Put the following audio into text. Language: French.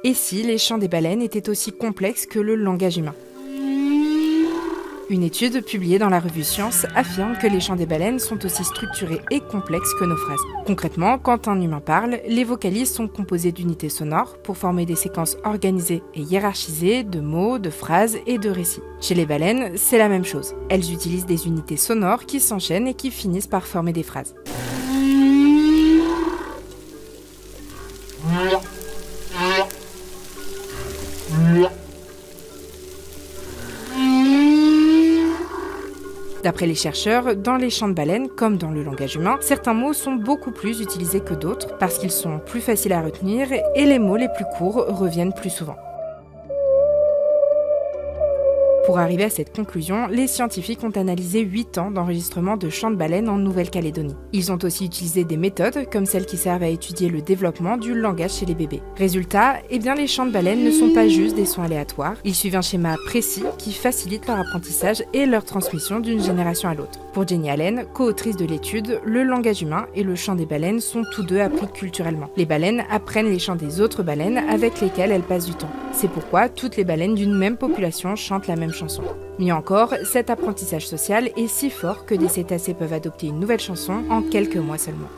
Et si les chants des baleines étaient aussi complexes que le langage humain ? Une étude publiée dans la revue Science affirme que les chants des baleines sont aussi structurés et complexes que nos phrases. Concrètement, quand un humain parle, les vocalises sont composées d'unités sonores pour former des séquences organisées et hiérarchisées de mots, de phrases et de récits. Chez les baleines, c'est la même chose. Elles utilisent des unités sonores qui s'enchaînent et qui finissent par former des phrases. D'après les chercheurs, dans les chants de baleines, comme dans le langage humain, certains mots sont beaucoup plus utilisés que d'autres parce qu'ils sont plus faciles à retenir et les mots les plus courts reviennent plus souvent. Pour arriver à cette conclusion, les scientifiques ont analysé 8 ans d'enregistrement de chants de baleines en Nouvelle-Calédonie. Ils ont aussi utilisé des méthodes comme celles qui servent à étudier le développement du langage chez les bébés. Résultat, les chants de baleines ne sont pas juste des sons aléatoires, ils suivent un schéma précis qui facilite leur apprentissage et leur transmission d'une génération à l'autre. Pour Jenny Allen, co-autrice de l'étude, le langage humain et le chant des baleines sont tous deux appris culturellement. Les baleines apprennent les chants des autres baleines avec lesquelles elles passent du temps. C'est pourquoi toutes les baleines d'une même population chantent la même chanson. Mieux encore, cet apprentissage social est si fort que des cétacés peuvent adopter une nouvelle chanson en quelques mois seulement.